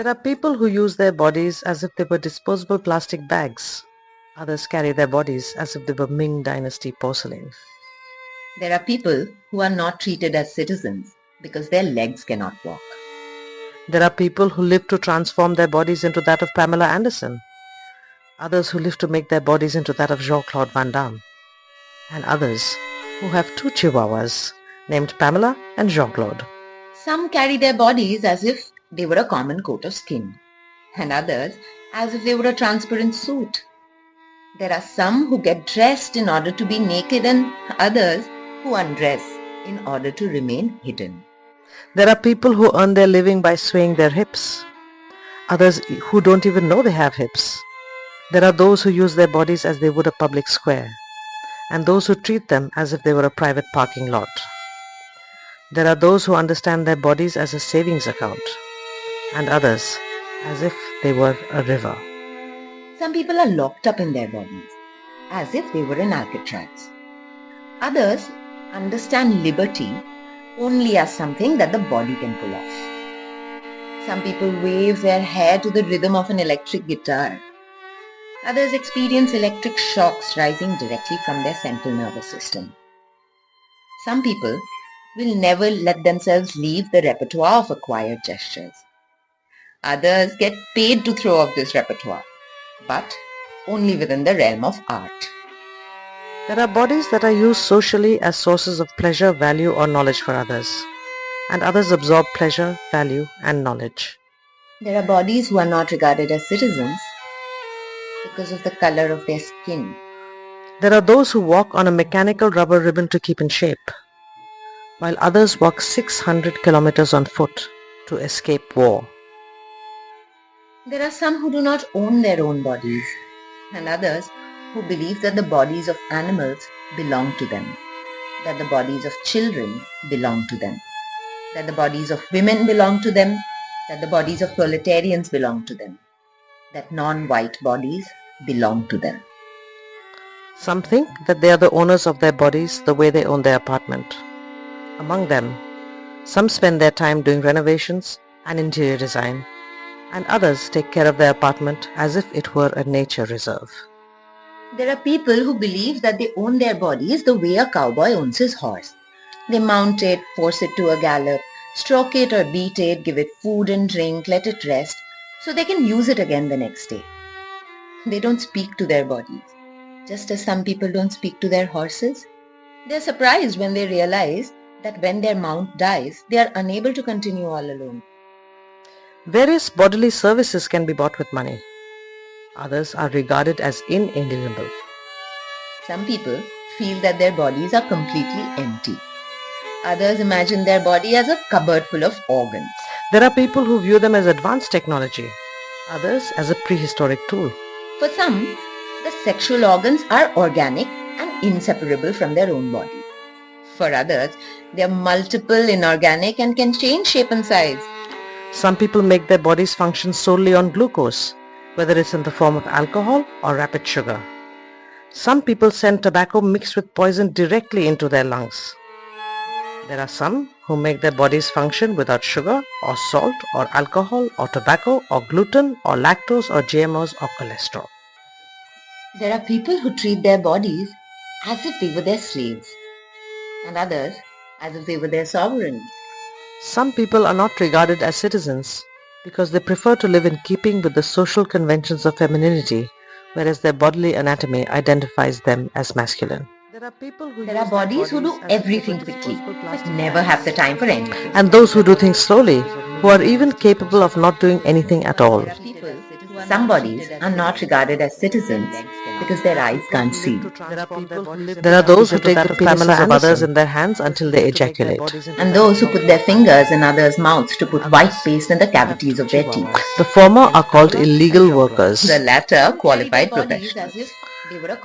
There are people who use their bodies as if they were disposable plastic bags. Others carry their bodies as if they were Ming Dynasty porcelain. There are people who are not treated as citizens because their legs cannot walk. There are people who live to transform their bodies into that of Pamela Anderson. Others who live to make their bodies into that of Jean-Claude Van Damme. And others who have two chihuahuas named Pamela and Jean-Claude. Some carry their bodies as if they were a common coat of skin, and others as if they were a transparent suit. There are some who get dressed in order to be naked and others who undress in order to remain hidden. There are people who earn their living by swaying their hips. Others who don't even know they have hips. There are those who use their bodies as they would a public square, and those who treat them as if they were a private parking lot. There are those who understand their bodies as a savings account, and others as if they were a river. Some people are locked up in their bodies, as if they were in Alcatraz. Others understand liberty only as something that the body can pull off. Some people wave their hair to the rhythm of an electric guitar. Others experience electric shocks rising directly from their central nervous system. Some people will never let themselves leave the repertoire of acquired gestures. Others get paid to throw off this repertoire, but only within the realm of art. There are bodies that are used socially as sources of pleasure, value or knowledge for others, and others absorb pleasure, value and knowledge. There are bodies who are not regarded as citizens because of the color of their skin. There are those who walk on a mechanical rubber ribbon to keep in shape, while others walk 600 kilometers on foot to escape war. There are some who do not own their own bodies, and others who believe that the bodies of animals belong to them, that the bodies of children belong to them, that the bodies of women belong to them, that the bodies of proletarians belong to them, that non-white bodies belong to them. Some think that they are the owners of their bodies the way they own their apartment. Among them, some spend their time doing renovations and interior design, and others take care of their apartment as if it were a nature reserve. There are people who believe that they own their bodies the way a cowboy owns his horse. They mount it, force it to a gallop, stroke it or beat it, give it food and drink, let it rest, so they can use it again the next day. They don't speak to their bodies, just as some people don't speak to their horses. They are surprised when they realize that when their mount dies, they are unable to continue all alone. Various bodily services can be bought with money. Others are regarded as inalienable. Some people feel that their bodies are completely empty. Others imagine their body as a cupboard full of organs. There are people who view them as advanced technology, others as a prehistoric tool. For some, the sexual organs are organic and inseparable from their own body. For others, they are multiple, inorganic and can change shape and size. Some people make their bodies function solely on glucose, whether it's in the form of alcohol or rapid sugar. Some people send tobacco mixed with poison directly into their lungs. There are some who make their bodies function without sugar or salt or alcohol or tobacco or gluten or lactose or GMOs or cholesterol. There are people who treat their bodies as if they were their slaves, and others as if they were their sovereigns. Some people are not regarded as citizens because they prefer to live in keeping with the social conventions of femininity, whereas their bodily anatomy identifies them as masculine. There are bodies who do everything quickly, but never have the time for anything. And those who do things slowly, who are even capable of not doing anything at all. Some bodies are not regarded as citizens because their eyes can't see. There are those who take the penises of others in their hands until they ejaculate. And those who put their fingers in others' mouths to put white paste in the cavities of their teeth. The former are called illegal workers. The latter qualified professionals.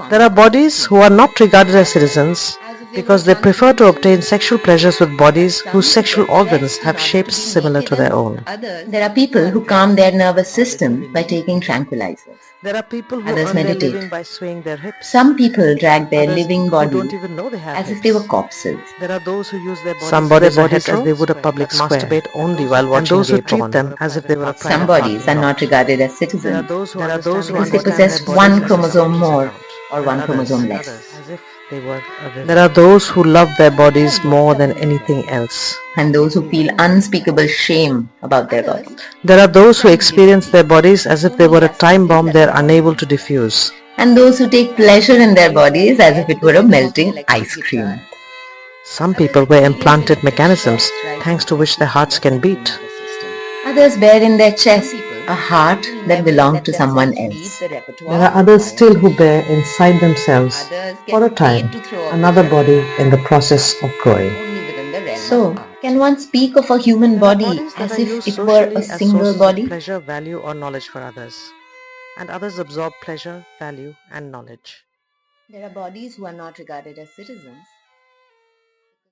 There are bodies who are not regarded as citizens because they prefer to obtain sexual pleasures with bodies whose sexual organs have shapes similar to their own. There are people who calm their nervous system by taking tranquilizers. There are people who Others earn their meditate. living by swaying their hips. Some people drag their Others living who body don't even know they have as if hips. they were corpses. There are those who use their bodies, Some bodies are as they would a hetero, public that square, masturbate only while and watching those who gay treat porn. them as if they were a private Some bodies are partner. not regarded as There are citizens those who There are those who because they understand possess their bodies one as a chromosome savings more account, or and one others chromosome less. as if they were a river. There are those who love their bodies more than anything else. And those who feel unspeakable shame about their bodies. There are those who experience their bodies as if they were a time bomb they are unable to defuse. And those who take pleasure in their bodies as if it were a melting ice cream. Some people wear implanted mechanisms thanks to which their hearts can beat. Others bear in their chest a heart that belonged to someone else. There are others still who bear inside themselves, for a time, another body in the process of growing. So, can one speak of a human body as if it were a single body? Pleasure, value or knowledge for others. And others absorb pleasure, value and knowledge. There are bodies who are not regarded as citizens